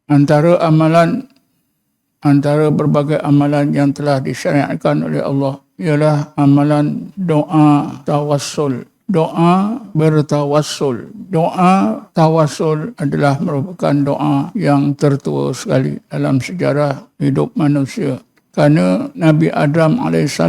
antara berbagai amalan yang telah disyariatkan oleh Allah ialah amalan doa tawassul. Doa bertawassul. Doa tawassul adalah merupakan doa yang tertua sekali dalam sejarah hidup manusia. Kerana Nabi Adam AS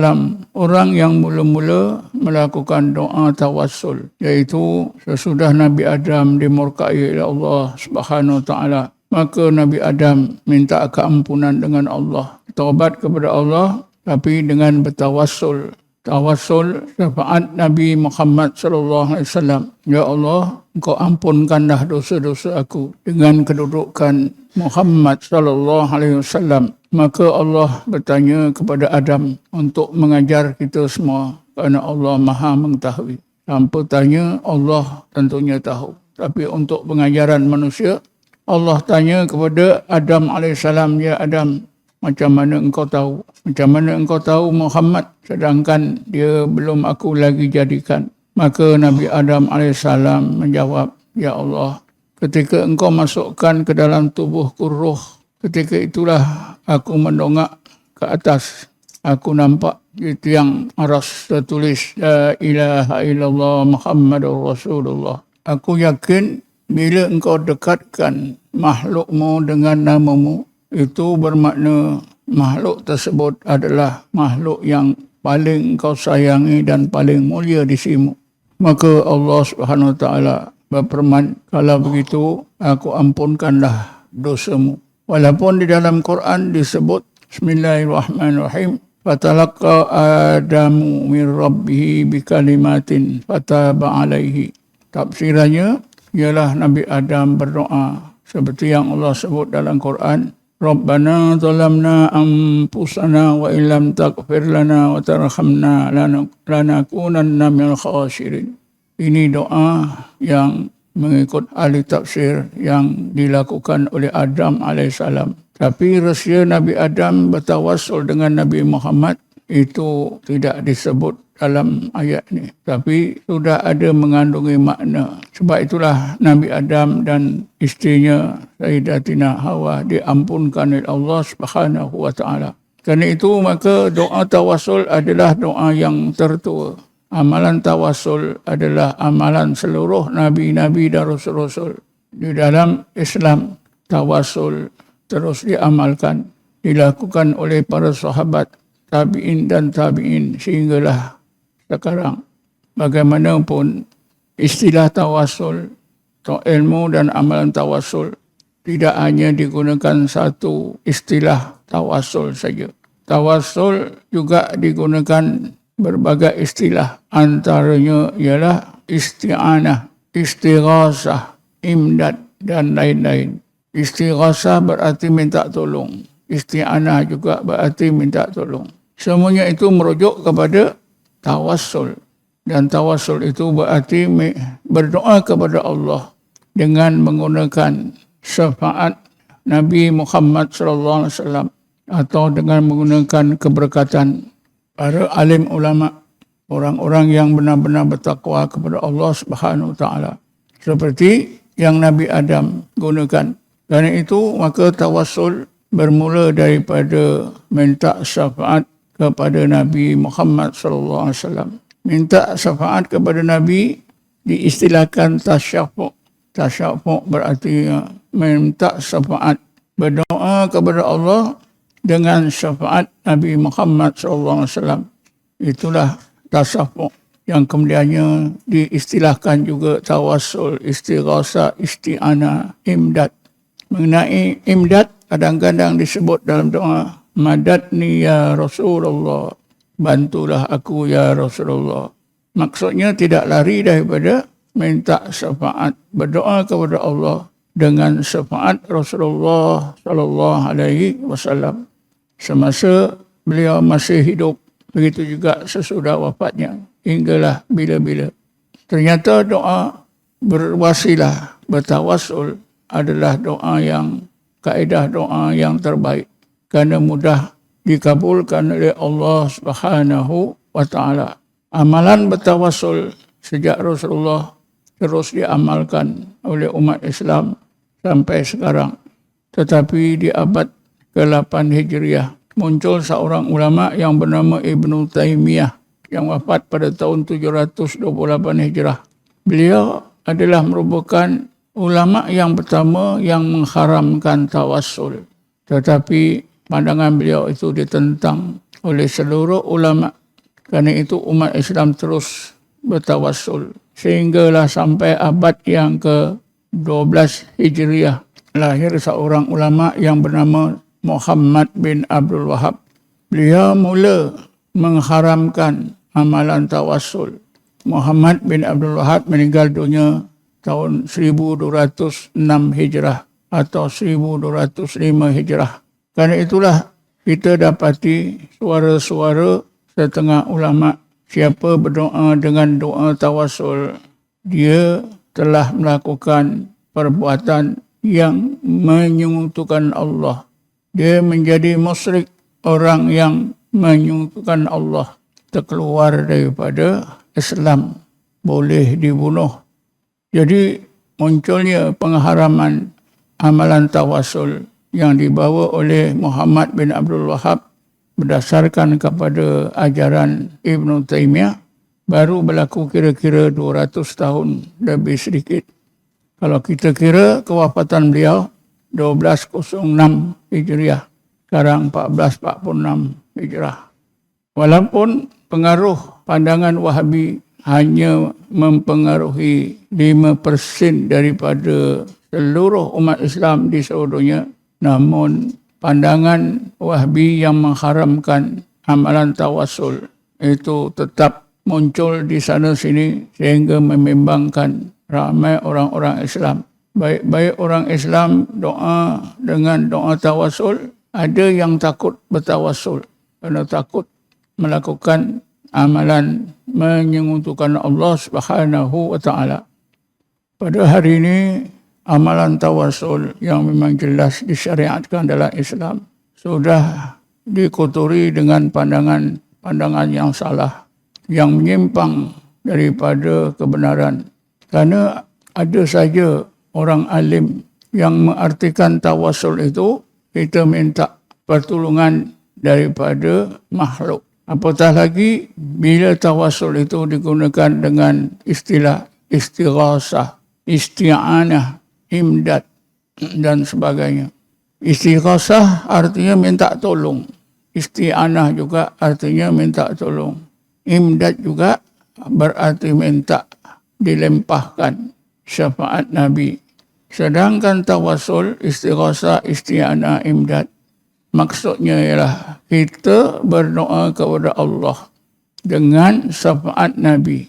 orang yang mula-mula melakukan doa tawassul, iaitu sesudah Nabi Adam dimurkai oleh Allah Subhanahu Wa Taala, maka Nabi Adam minta keampunan dengan Allah, taubat kepada Allah, tapi dengan bertawassul. Tawassul syafaat Nabi Muhammad sallallahu alaihi wasallam. Ya Allah, Engkau ampunkanlah dosa-dosa aku dengan kedudukan Muhammad sallallahu alaihi wasallam. Maka Allah bertanya kepada Adam untuk mengajar kita semua, kerana Allah Maha mengetahui. Tanpa tanya, Allah tentunya tahu. Tapi untuk pengajaran manusia, Allah tanya kepada Adam AS, ya Adam, macam mana engkau tahu? Macam mana engkau tahu Muhammad sedangkan dia belum aku lagi jadikan? Maka Nabi Adam AS menjawab, ya Allah, ketika engkau masukkan ke dalam tubuhku ruh, ketika itulah aku mendongak ke atas. Aku nampak di tiang aras tertulis, La ilaha illallah Muhammadur Rasulullah. Aku yakin bila engkau dekatkan makhlukmu dengan namamu, itu bermakna makhluk tersebut adalah makhluk yang paling engkau sayangi dan paling mulia di sisimu. Maka Allah Subhanahu Wa Taala berfirman, kalau begitu aku ampunkanlah dosamu. Walaupun di dalam Quran disebut Bismillahirrahmanirrahim, fatalaqa Adamu min rabbih bikalimatin fataba alaihi. Tafsirannya ialah Nabi Adam berdoa seperti yang Allah sebut dalam Quran, Rabbana zalamna anfusana wa illam taghfir lana wa tarhamna lanakunanna minal khasirin. Ini doa yang mengikut ahli tafsir yang dilakukan oleh Adam AS. Tapi rahsia Nabi Adam bertawassul dengan Nabi Muhammad itu tidak disebut dalam ayat ni, tapi sudah ada mengandungi makna. Sebab itulah Nabi Adam dan isterinya Sayyidatina Hawa diampunkan oleh Allah Subhanahu Wa Taala. Kerana itu maka doa tawassul adalah doa yang tertua. Amalan tawassul adalah amalan seluruh nabi-nabi dan rasul-rasul. Di dalam Islam, tawassul terus diamalkan, dilakukan oleh para sahabat, tabi'in dan tabi'in sehinggalah sekarang. Bagaimanapun istilah tawassul atau ilmu dan amalan tawassul tidak hanya digunakan satu istilah tawassul saja. Tawassul juga digunakan berbagai istilah. Antaranya ialah isti'anah, istighasah, imdad dan lain-lain. Istighasah berarti minta tolong. Isti'anah juga berarti minta tolong. Semuanya itu merujuk kepada tawassul. Dan tawassul itu berarti berdoa kepada Allah dengan menggunakan syafaat Nabi Muhammad SAW atau dengan menggunakan keberkatan para alim ulama, orang-orang yang benar-benar bertakwa kepada Allah Subhanahu Wa Taala, seperti yang Nabi Adam gunakan. Kerana itu maka tawassul bermula daripada minta syafaat kepada Nabi Muhammad SAW. Minta syafaat kepada Nabi diistilahkan tasyafu'. Tasyafu' berarti minta syafaat, berdoa kepada Allah dengan syafaat Nabi Muhammad SAW. Itulah tasyafu' yang kemudiannya diistilahkan juga tawassul, istighasah, isti'anah, imdad. Mengenai imdad kadang-kadang disebut dalam doa, madadni ya Rasulullah, bantulah aku ya Rasulullah. Maksudnya tidak lari daripada minta syafaat, berdoa kepada Allah dengan syafaat Rasulullah sallallahu alaihi wasallam semasa beliau masih hidup, begitu juga sesudah wafatnya, hinggalah bila-bila. Ternyata doa berwasilah, bertawassul adalah doa yang, kaedah doa yang terbaik, kerana mudah dikabulkan oleh Allah Subhanahu Wa Taala. Amalan bertawassul sejak Rasulullah terus diamalkan oleh umat Islam sampai sekarang. Tetapi di abad ke-8 Hijriah muncul seorang ulama yang bernama Ibnu Taimiyah yang wafat pada tahun 728 Hijrah. Beliau adalah merupakan ulama yang pertama yang mengharamkan tawassul. Tetapi pandangan beliau itu ditentang oleh seluruh ulama. Kerana itu umat Islam terus bertawassul. Sehinggalah sampai abad yang ke-12 Hijriah lahir seorang ulama yang bernama Muhammad bin Abdul Wahab. Beliau mula mengharamkan amalan tawassul. Muhammad bin Abdul Wahab meninggal dunia tahun 1206 Hijrah atau 1205 Hijrah. Karena itulah kita dapati suara-suara setengah ulama, siapa berdoa dengan doa tawassul, dia telah melakukan perbuatan yang menyekutukan Allah. Dia menjadi musyrik, orang yang menyekutukan Allah, terkeluar daripada Islam, boleh dibunuh. Jadi munculnya pengharaman amalan tawassul yang dibawa oleh Muhammad bin Abdul Wahab berdasarkan kepada ajaran Ibnu Taimiyah baru berlaku kira-kira 200 tahun lebih sedikit. Kalau kita kira kewafatan beliau 1206 Hijriah, sekarang 1446 Hijrah. Walaupun pengaruh pandangan Wahabi hanya mempengaruhi 5% daripada seluruh umat Islam di seluruh dunia, namun pandangan Wahabi yang mengharamkan amalan tawassul itu tetap muncul di sana sini sehingga membimbangkan ramai orang-orang Islam. Baik-baik orang Islam doa dengan doa tawassul, ada yang takut bertawassul kerana takut melakukan amalan menyekutukan Allah Subhanahu wa taala. Pada hari ini amalan tawassul yang memang jelas disyariatkan dalam Islam sudah dikotori dengan pandangan yang salah, yang menyimpang daripada kebenaran. Kerana ada saja orang alim yang mengartikan tawassul itu kita minta pertolongan daripada makhluk. Apatah lagi bila tawassul itu digunakan dengan istilah istighasah, isti'anah, imdad dan sebagainya. Istighasah artinya minta tolong. Isti'anah juga artinya minta tolong. Imdad juga berarti minta dilempahkan syafaat Nabi. Sedangkan tawassul, istighasah, isti'anah, imdad, maksudnya ialah kita berdoa kepada Allah dengan syafaat Nabi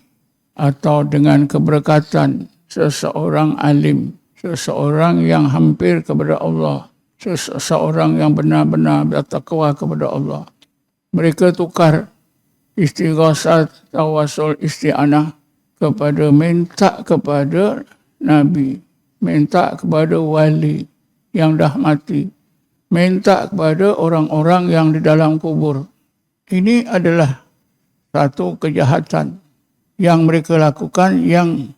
atau dengan keberkatan seseorang alim, seseorang yang hampir kepada Allah, seseorang yang benar-benar bertakwa kepada Allah. Mereka tukar istighasah, tawassul, isti'anah kepada minta kepada Nabi, minta kepada wali yang dah mati, minta kepada orang-orang yang di dalam kubur. Ini adalah satu kejahatan yang mereka lakukan yang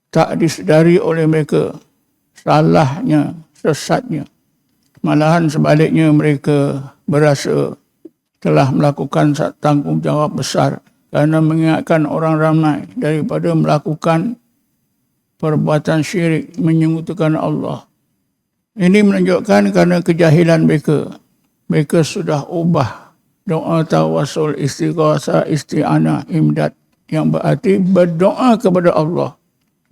tak disedari oleh mereka, salahnya, sesatnya. Malahan sebaliknya mereka berasa telah melakukan tanggungjawab besar kerana mengingatkan orang ramai daripada melakukan perbuatan syirik, menyekutukan Allah. Ini menunjukkan kerana kejahilan mereka. Mereka sudah ubah doa tawassul, istighasah, isti'anah, imdad yang berarti berdoa kepada Allah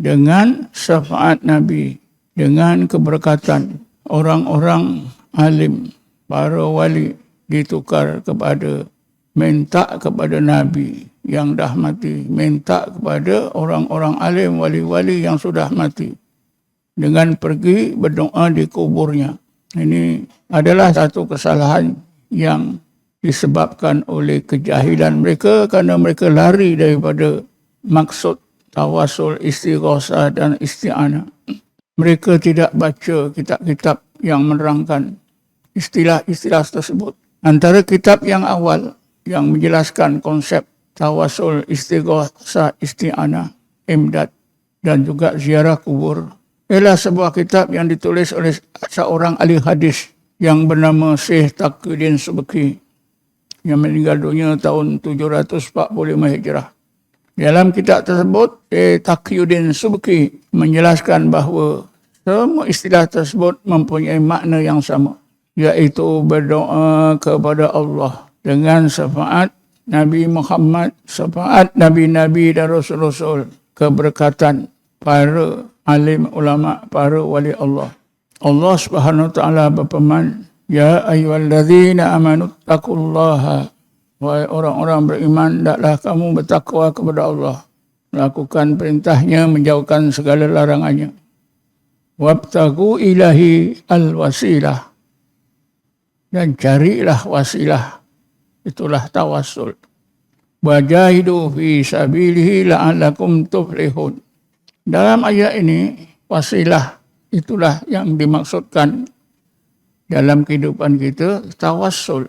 dengan syafaat Nabi, dengan keberkatan orang-orang alim, para wali, ditukar kepada minta kepada Nabi yang dah mati, minta kepada orang-orang alim, wali-wali yang sudah mati, dengan pergi berdoa di kuburnya. Ini adalah satu kesalahan yang disebabkan oleh kejahilan mereka kerana mereka lari daripada maksud tawassul, istighasah dan isti'anah. Mereka tidak baca kitab-kitab yang menerangkan istilah-istilah tersebut. Antara kitab yang awal yang menjelaskan konsep tawassul, istighasah, isti'anah, imdad dan juga ziarah kubur ialah sebuah kitab yang ditulis oleh seorang ahli hadis yang bernama Syekh Taqiyuddin Subki yang meninggal dunia tahun 745 Hijrah. Dalam kitab tersebut, Syekh Taqiyuddin Subki menjelaskan bahawa semua istilah tersebut mempunyai makna yang sama, iaitu berdoa kepada Allah dengan syafaat Nabi Muhammad, syafaat Nabi-Nabi dan Rasul-Rasul, keberkatan para alim ulama, para wali Allah. Allah Subhanahu wa taala berfirman, "Ya ayyuhallazina amanu taqullaha." Wahai orang-orang beriman, hendaklah kamu bertakwa kepada Allah, melakukan perintahnya, menjauhkan segala larangannya. Wabtagu ilahi al-wasilah, dan carilah wasilah, itulah tawassul. Wajahidu fi sabilihi la'allakum tuflihun. Dalam ayat ini, wasilah itulah yang dimaksudkan dalam kehidupan kita, tawassul.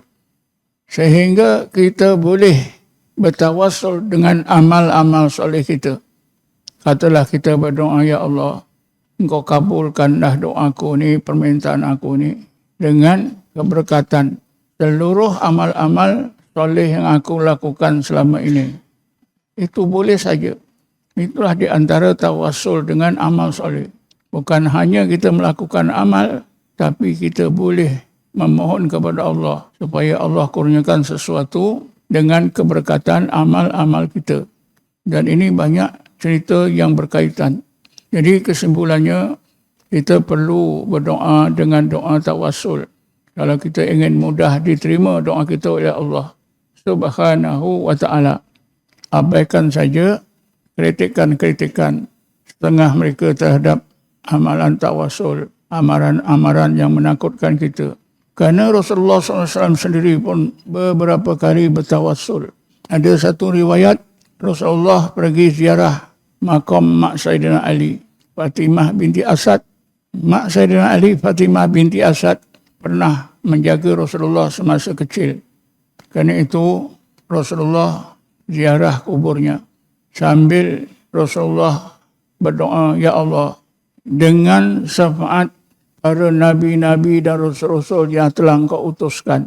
Sehingga kita boleh bertawassul dengan amal-amal soleh kita. Katalah kita berdoa, ya Allah, Engkau kabulkanlah doaku ni, permintaan aku ni, dengan keberkatan seluruh amal-amal soleh yang aku lakukan selama ini. Itu boleh saja. Itulah di antara tawassul dengan amal soleh. Bukan hanya kita melakukan amal, tapi kita boleh memohon kepada Allah supaya Allah kurniakan sesuatu dengan keberkatan amal-amal kita. Dan ini banyak cerita yang berkaitan. Jadi kesimpulannya, kita perlu berdoa dengan doa tawassul. Kalau kita ingin mudah diterima doa kita oleh Allah Subhanahu wa ta'ala, abaikan saja kritikan-kritikan setengah mereka terhadap amalan tawassul, amaran-amaran yang menakutkan kita. Kerana Rasulullah SAW sendiri pun beberapa kali bertawassul. Ada satu riwayat, Rasulullah pergi ziarah makam Mak Sayyidina Ali, Fatimah binti Asad. Mak Sayyidina Ali, Fatimah binti Asad, pernah menjaga Rasulullah semasa kecil. Kerana itu Rasulullah ziarah kuburnya sambil Rasulullah berdoa, ya Allah, dengan syafaat para nabi-nabi dan rasul-rasul yang telah Engkau utuskan,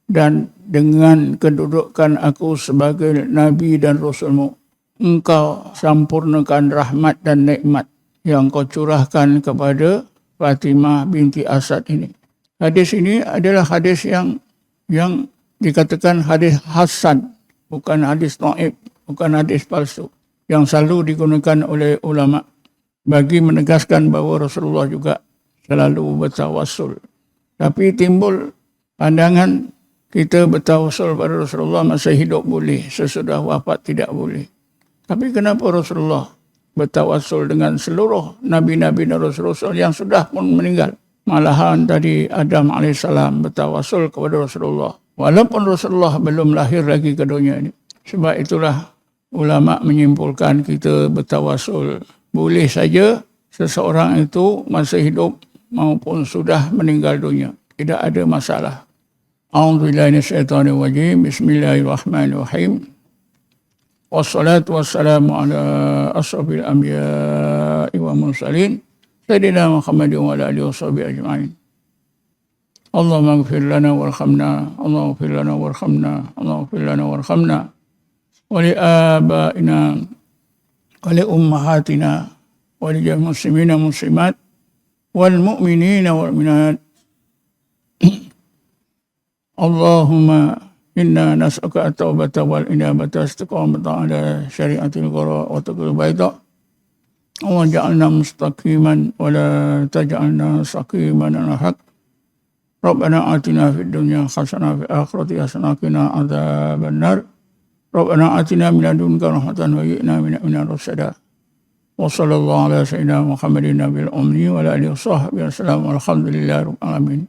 dan dengan kedudukan aku sebagai nabi dan rasulmu, Engkau sampurnakan rahmat dan nikmat yang Engkau curahkan kepada Fatimah binti Asad ini. Hadis ini adalah hadis yang dikatakan hadis hasan, bukan hadis dhaif, bukan hadis palsu, yang selalu digunakan oleh ulama bagi menegaskan bahawa Rasulullah juga selalu bertawassul. Tapi timbul pandangan kita bertawassul pada Rasulullah masa hidup boleh, sesudah wafat tidak boleh. Tapi kenapa Rasulullah bertawassul dengan seluruh nabi-nabi dan rasul-rasul yang sudah pun meninggal? Malahan tadi Adam AS bertawassul kepada Rasulullah, walaupun Rasulullah belum lahir lagi ke dunia ini. Sebab itulah ulama menyimpulkan kita bertawassul boleh saja seseorang itu masa hidup maupun sudah meninggal dunia. Tidak ada masalah. A'udzubillahi minasyaitonirrajim. Bismillahirrahmanirrahim. Wassalatu wassalamu ala asrafil anbiya'i wa mursalin Sayyidina Muhammadin wa ala alihi washabihi ajma'in. Allahumma ighfir lana warhamna, Allahumma ighfir lana warhamna, Allahumma ighfir lana warhamna, wa li abaina wa li ummahatina wa li jami'il muslimina muslimat wal mu'minina wal mu'minat. Allahumma inna nas'aluka at-taubata wal inabata istiqamata ala syari'atil qara wa taqul baita. Allah ja'alna mustaqiman wa la taj'alna saqiman ala haq. Rabbana atina fid dunya hasanah wa fil akhirati hasanah wa qina adzaban nar. Rabbana atina min ladunka rahmatan wa hab lana min rasyada. Wa sallallahu ala sayyidina Muhammadin nabiyil ummi wa ala alihi wa sahbihi wasallam. Alhamdulillahirabbil alamin.